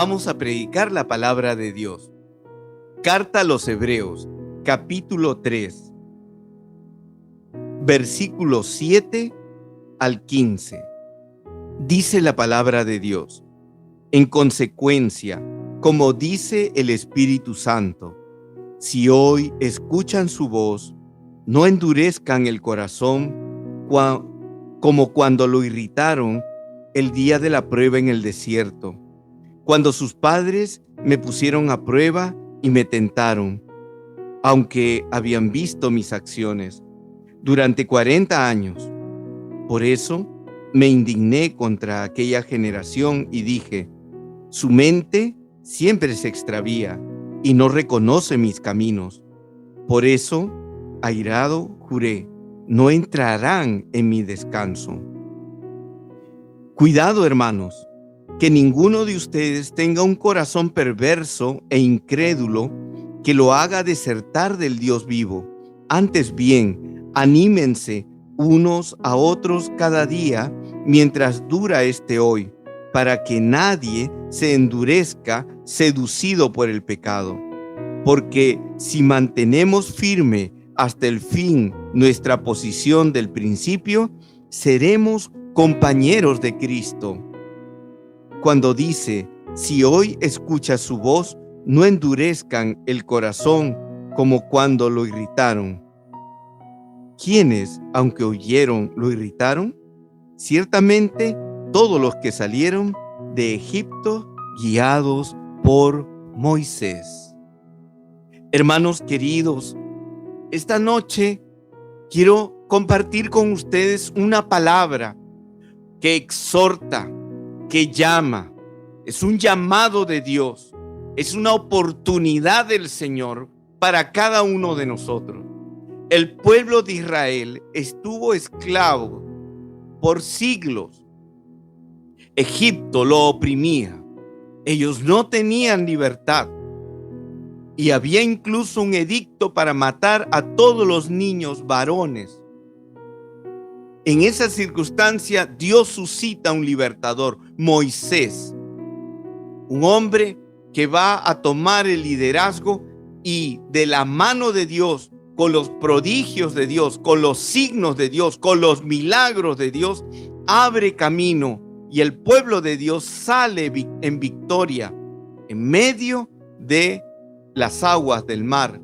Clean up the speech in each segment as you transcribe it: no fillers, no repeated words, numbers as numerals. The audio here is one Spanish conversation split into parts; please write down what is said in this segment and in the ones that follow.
vamos a predicar la palabra de Dios. Carta a los Hebreos, capítulo 3, versículos 7 al 15. Dice la palabra de Dios: en consecuencia, como dice el Espíritu Santo, si hoy escuchan su voz, no endurezcan el corazón como cuando lo irritaron el día de la prueba en el desierto, cuando sus padres me pusieron a prueba y me tentaron, aunque habían visto mis acciones durante 40 años. Por eso me indigné contra aquella generación y dije: su mente siempre se extravía y no reconoce mis caminos. Por eso, airado, juré: no entrarán en mi descanso. Cuidado, hermanos, que ninguno de ustedes tenga un corazón perverso e incrédulo que lo haga desertar del Dios vivo. Antes bien, anímense unos a otros cada día mientras dura este hoy, para que nadie se endurezca seducido por el pecado. Porque si mantenemos firme hasta el fin nuestra posición del principio, seremos compañeros de Cristo. Cuando dice: si hoy escuchas su voz, no endurezcan el corazón como cuando lo irritaron. ¿Quiénes, aunque oyeron, lo irritaron? Ciertamente todos los que salieron de Egipto guiados por Moisés. Hermanos queridos, esta noche quiero compartir con ustedes una palabra que exhorta, que llama. Es un llamado de Dios, es una oportunidad del Señor para cada uno de nosotros. El pueblo de Israel estuvo esclavo por siglos. Egipto lo oprimía. Ellos no tenían libertad. Y había incluso un edicto para matar a todos los niños varones. En esa circunstancia, Dios suscita un libertador, Moisés, un hombre que va a tomar el liderazgo y de la mano de Dios, con los prodigios de Dios, con los signos de Dios, con los milagros de Dios, abre camino y el pueblo de Dios sale en victoria en medio de las aguas del mar,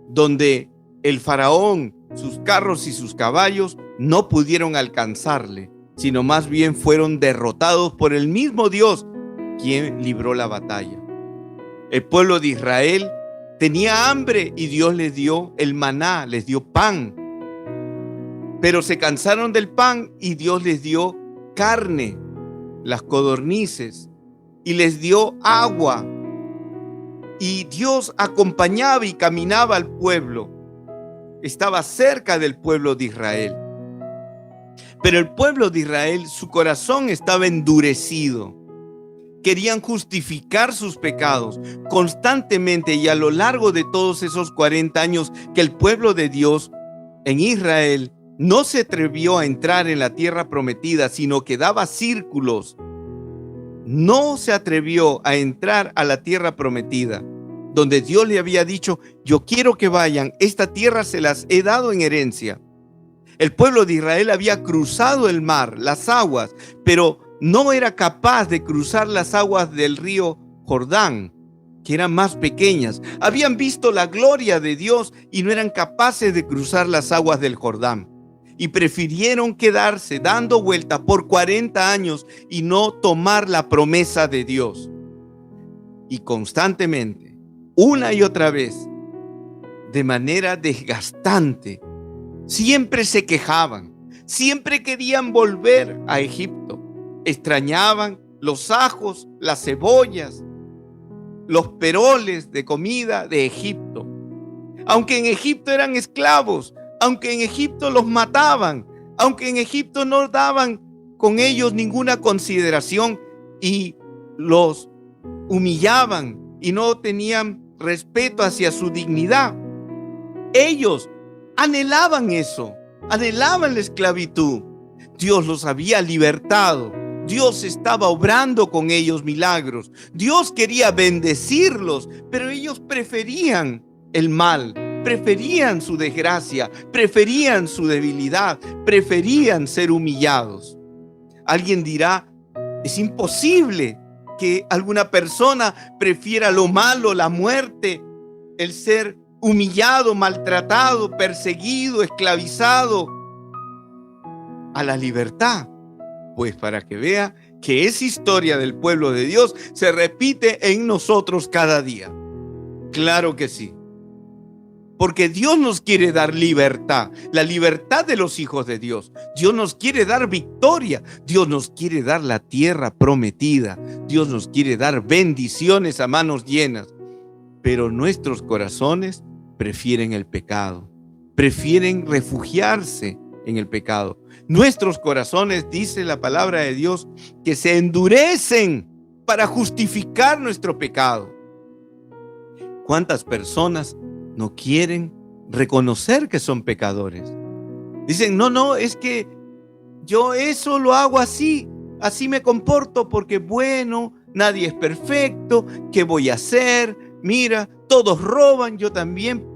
donde el faraón, sus carros y sus caballos no pudieron alcanzarle, sino más bien fueron derrotados por el mismo Dios, quien libró la batalla. El pueblo de Israel tenía hambre y Dios les dio el maná, les dio pan. Pero se cansaron del pan y Dios les dio carne, las codornices, y les dio agua. Y Dios acompañaba y caminaba al pueblo. Estaba cerca del pueblo de Israel. Pero el pueblo de Israel, su corazón estaba endurecido. Querían justificar sus pecados constantemente, y a lo largo de todos esos 40 años que el pueblo de Dios en Israel no se atrevió a entrar en la tierra prometida, sino que daba círculos. No se atrevió a entrar a la tierra prometida, donde Dios le había dicho: yo quiero que vayan, esta tierra se las he dado en herencia. El pueblo de Israel había cruzado el mar, las aguas, pero no era capaz de cruzar las aguas del río Jordán, que eran más pequeñas. Habían visto la gloria de Dios y no eran capaces de cruzar las aguas del Jordán. Y prefirieron quedarse dando vuelta por 40 años y no tomar la promesa de Dios. Y constantemente, una y otra vez, de manera desgastante, siempre se quejaban, siempre querían volver a Egipto. Extrañaban los ajos, las cebollas, los peroles de comida de Egipto. Aunque en Egipto eran esclavos, aunque en Egipto los mataban, aunque en Egipto no daban con ellos ninguna consideración y los humillaban y no tenían respeto hacia su dignidad. Ellos anhelaban eso, anhelaban la esclavitud. Dios los había libertado Dios estaba obrando con ellos milagros. Dios quería bendecirlos, pero ellos preferían el mal, preferían su desgracia, preferían su debilidad, preferían ser humillados. Alguien dirá, es imposible que alguna persona prefiera lo malo, la muerte, el ser humillado, maltratado, perseguido, esclavizado, a la libertad. Pues para que vea que esa historia del pueblo de Dios se repite en nosotros cada día. Claro que sí. Porque Dios nos quiere dar libertad, la libertad de los hijos de Dios. Dios nos quiere dar victoria. Dios nos quiere dar la tierra prometida. Dios nos quiere dar bendiciones a manos llenas. Pero nuestros corazones prefieren el pecado, prefieren refugiarse en el pecado. Nuestros corazones, dice la palabra de Dios, que se endurecen para justificar nuestro pecado. ¿Cuántas personas no quieren reconocer que son pecadores? Dicen, no, es que yo eso lo hago así me comporto porque bueno, nadie es perfecto, ¿qué voy a hacer? Mira, todos roban, yo también.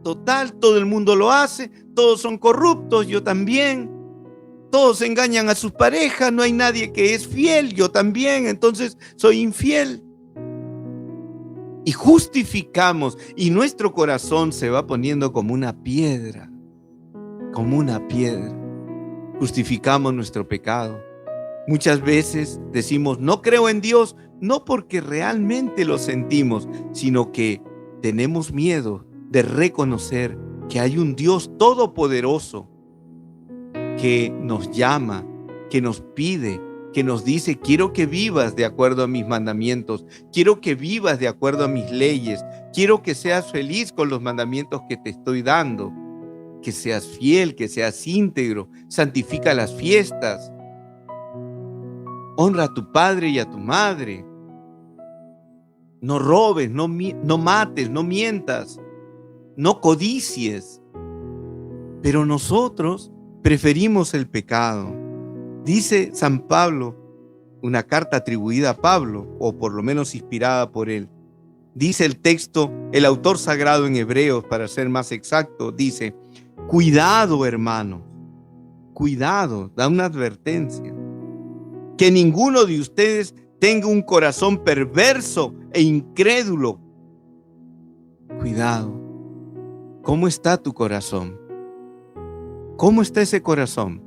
Total, todo el mundo lo hace, todos son corruptos, yo también. Todos engañan a sus parejas, no hay nadie que es fiel, yo también, entonces soy infiel. Y justificamos, y nuestro corazón se va poniendo como una piedra, como una piedra. Justificamos nuestro pecado. Muchas veces decimos, no creo en Dios, no porque realmente lo sentimos, sino que tenemos miedo de reconocer que hay un Dios todopoderoso que nos llama, que nos pide, que nos dice, quiero que vivas de acuerdo a mis mandamientos, quiero que vivas de acuerdo a mis leyes, quiero que seas feliz con los mandamientos que te estoy dando, que seas fiel, que seas íntegro, santifica las fiestas, honra a tu padre y a tu madre, no robes, no mates, no mientas, no codicies. Pero nosotros preferimos el pecado. Dice San Pablo, una carta atribuida a Pablo, o por lo menos inspirada por él. Dice el texto, el autor sagrado en Hebreos, para ser más exacto, dice, cuidado, hermanos, cuidado, da una advertencia, que ninguno de ustedes tenga un corazón perverso e incrédulo. Cuidado. ¿Cómo está tu corazón? ¿Cómo está ese corazón?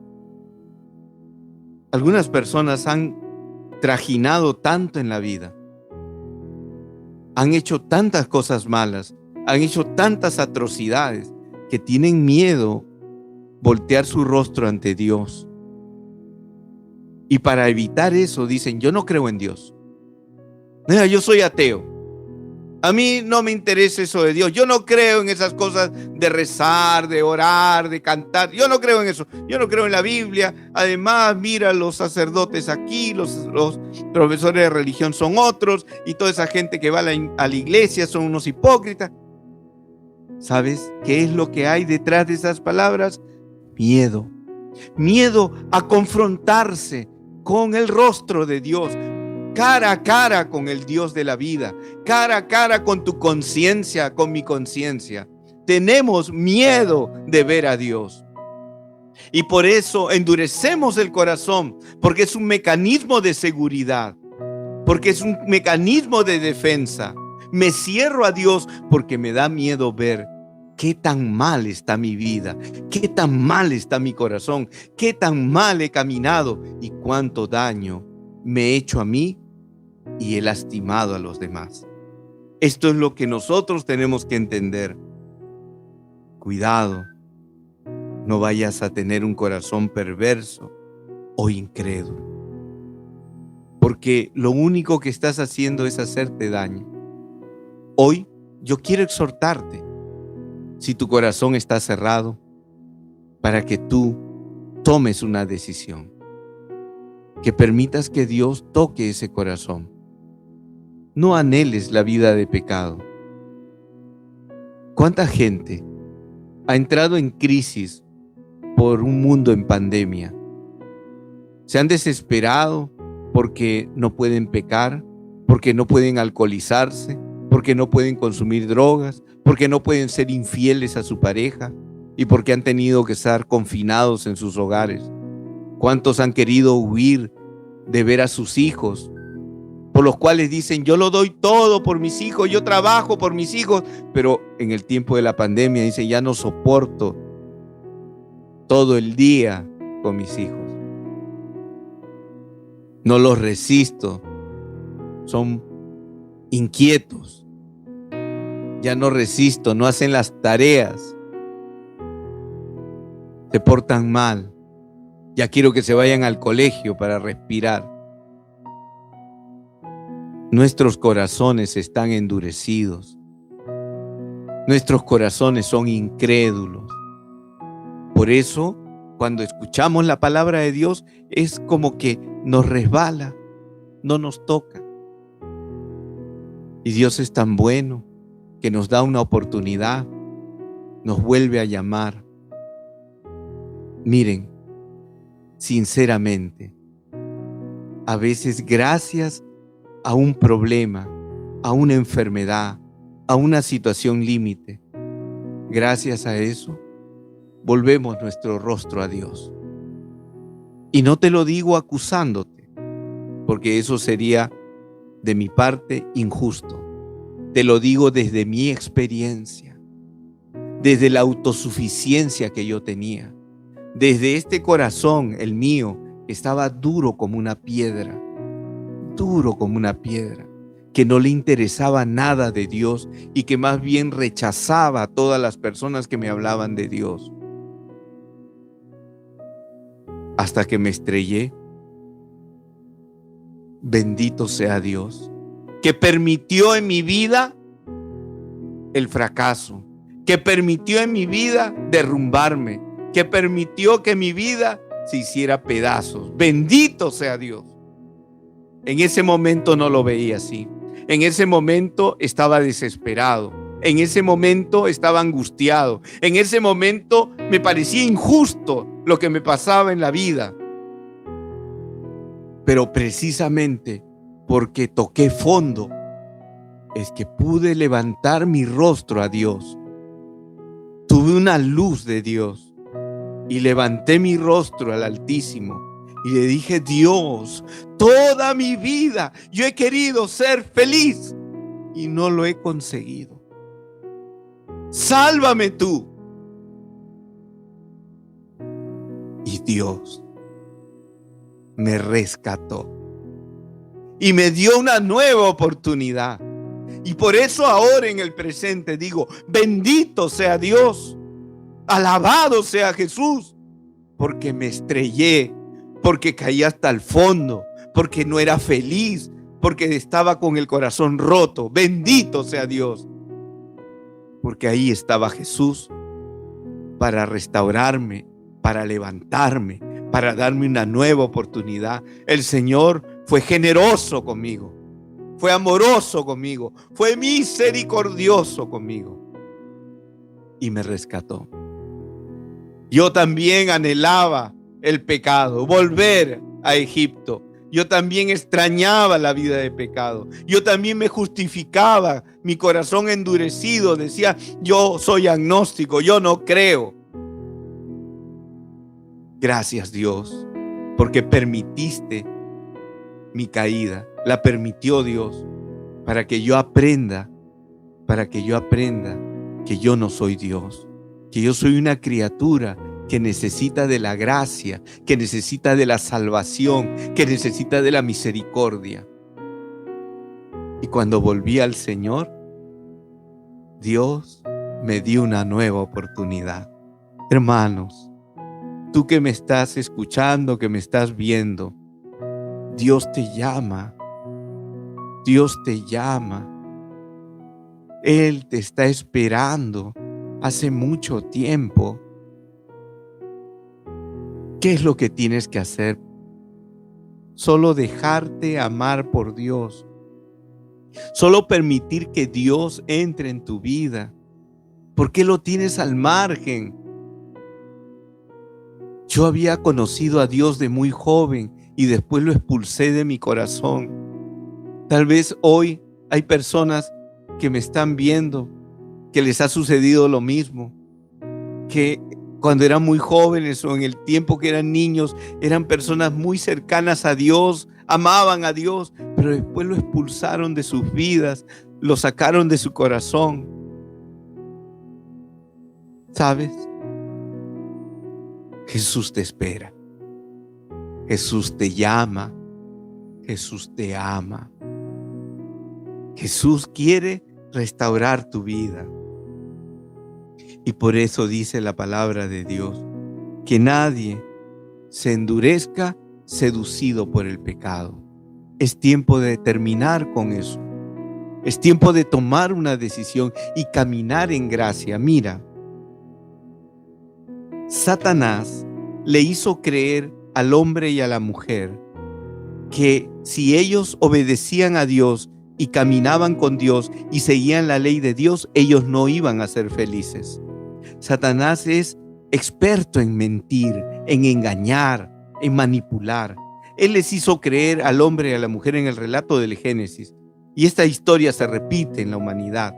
Algunas personas han trajinado tanto en la vida, han hecho tantas cosas malas, han hecho tantas atrocidades que tienen miedo voltear su rostro ante Dios. Y para evitar eso dicen, yo no creo en Dios. Mira, yo soy ateo. A mí no me interesa eso de Dios. Yo no creo en esas cosas de rezar, de orar, de cantar. Yo no creo en eso. Yo no creo en la Biblia. Además, mira, los sacerdotes aquí, los profesores de religión son otros, y toda esa gente que va a la iglesia son unos hipócritas. ¿Sabes qué es lo que hay detrás de esas palabras? Miedo. Miedo a confrontarse con el rostro de Dios, cara a cara con el Dios de la vida, cara a cara con tu conciencia, con mi conciencia. Tenemos miedo de ver a Dios. Y por eso endurecemos el corazón, porque es un mecanismo de seguridad, porque es un mecanismo de defensa. Me cierro a Dios porque me da miedo ver qué tan mal está mi vida, qué tan mal está mi corazón, qué tan mal he caminado y cuánto daño me he hecho a mí y he lastimado a los demás. Esto es lo que nosotros tenemos que entender. Cuidado, no vayas a tener un corazón perverso o incrédulo, porque lo único que estás haciendo es hacerte daño. Hoy yo quiero exhortarte, si tu corazón está cerrado, para que tú tomes una decisión, que permitas que Dios toque ese corazón. No anheles la vida de pecado. ¿Cuánta gente ha entrado en crisis por un mundo en pandemia? Se han desesperado porque no pueden pecar, porque no pueden alcoholizarse, porque no pueden consumir drogas, porque no pueden ser infieles a su pareja y porque han tenido que estar confinados en sus hogares. ¿Cuántos han querido huir de ver a sus hijos, por los cuales dicen: yo lo doy todo por mis hijos, yo trabajo por mis hijos, pero en el tiempo de la pandemia dicen: ya no soporto todo el día con mis hijos, no los resisto, son inquietos, ya no resisto, no hacen las tareas, se portan mal, ya quiero que se vayan al colegio para respirar. Nuestros corazones están endurecidos, nuestros corazones son incrédulos. Por eso, cuando escuchamos la palabra de Dios, es como que nos resbala, no nos toca. Y Dios es tan bueno que nos da una oportunidad, nos vuelve a llamar. Miren, sinceramente, a veces gracias a un problema, a una enfermedad, a una situación límite, gracias a eso, volvemos nuestro rostro a Dios. Y no te lo digo acusándote, porque eso sería de mi parte injusto. Te lo digo desde mi experiencia, desde la autosuficiencia que yo tenía, desde este corazón, el mío, que estaba duro como una piedra, que no le interesaba nada de Dios y que más bien rechazaba a todas las personas que me hablaban de Dios. Hasta que me estrellé. Bendito sea Dios, que permitió en mi vida el fracaso, que permitió en mi vida derrumbarme, que permitió que mi vida se hiciera pedazos. Bendito sea Dios. En ese momento no lo veía así. En ese momento estaba desesperado. En ese momento estaba angustiado. En ese momento me parecía injusto lo que me pasaba en la vida. Pero precisamente porque toqué fondo, es que pude levantar mi rostro a Dios. Tuve una luz de Dios y levanté mi rostro al Altísimo. Y le dije: Dios, toda mi vida yo he querido ser feliz y no lo he conseguido. Sálvame tú. Y Dios me rescató y me dio una nueva oportunidad. Y por eso ahora en el presente digo: bendito sea Dios, alabado sea Jesús, porque me estrellé, porque caí hasta el fondo, porque no era feliz, porque estaba con el corazón roto. Bendito sea Dios, porque ahí estaba Jesús para restaurarme, para levantarme, para darme una nueva oportunidad. El Señor fue generoso conmigo, fue amoroso conmigo, fue misericordioso conmigo y me rescató. Yo también anhelaba el pecado, volver a Egipto. Yo también extrañaba la vida de pecado. Yo también me justificaba, mi corazón endurecido decía: yo soy agnóstico, yo no creo. Gracias, Dios, porque permitiste mi caída, la permitió Dios para que yo aprenda que yo no soy Dios, que yo soy una criatura que necesita de la gracia, que necesita de la salvación, que necesita de la misericordia. Y cuando volví al Señor, Dios me dio una nueva oportunidad. Hermanos, tú que me estás escuchando, que me estás viendo, Dios te llama. Dios te llama. Él te está esperando hace mucho tiempo. ¿Qué es lo que tienes que hacer? Solo dejarte amar por Dios. Solo permitir que Dios entre en tu vida. ¿Por qué lo tienes al margen? Yo había conocido a Dios de muy joven y después lo expulsé de mi corazón. Tal vez hoy hay personas que me están viendo, que les ha sucedido lo mismo, que cuando eran muy jóvenes o en el tiempo que eran niños, eran personas muy cercanas a Dios, amaban a Dios, pero después lo expulsaron de sus vidas, lo sacaron de su corazón. ¿Sabes? Jesús te espera. Jesús te llama. Jesús te ama. Jesús quiere restaurar tu vida. Y por eso dice la palabra de Dios, que nadie se endurezca seducido por el pecado. Es tiempo de terminar con eso. Es tiempo de tomar una decisión y caminar en gracia. Mira, Satanás le hizo creer al hombre y a la mujer que si ellos obedecían a Dios y caminaban con Dios y seguían la ley de Dios, ellos no iban a ser felices. Satanás es experto en mentir, en engañar, en manipular. Él les hizo creer al hombre y a la mujer en el relato del Génesis, y esta historia se repite en la humanidad.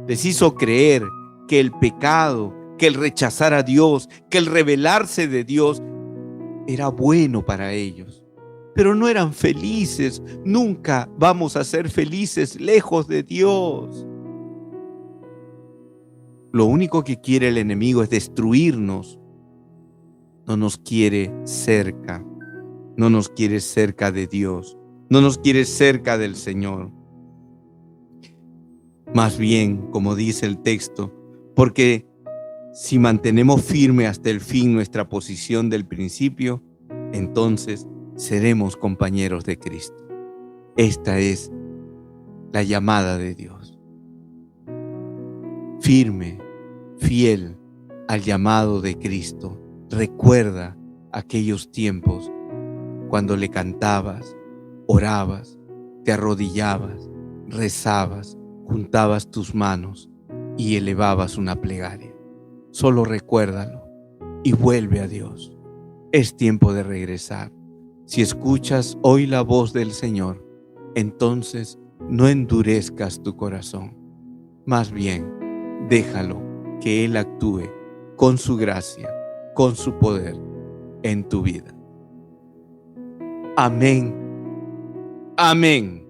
Les hizo creer que el pecado, que el rechazar a Dios, que el rebelarse de Dios era bueno para ellos. Pero no eran felices. Nunca vamos a ser felices lejos de Dios. Lo único que quiere el enemigo es destruirnos. No nos quiere cerca. No nos quiere cerca de Dios. No nos quiere cerca del Señor. Más bien, como dice el texto, porque si mantenemos firme hasta el fin nuestra posición del principio, entonces seremos compañeros de Cristo. Esta es la llamada de Dios. Firme, fiel al llamado de Cristo. Recuerda aquellos tiempos cuando le cantabas, orabas, te arrodillabas, rezabas, juntabas tus manos y elevabas una plegaria. Solo recuérdalo y vuelve a Dios. Es tiempo de regresar. Si escuchas hoy la voz del Señor, entonces no endurezcas tu corazón. Más bien, déjalo que Él actúe con su gracia, con su poder en tu vida. Amén. Amén.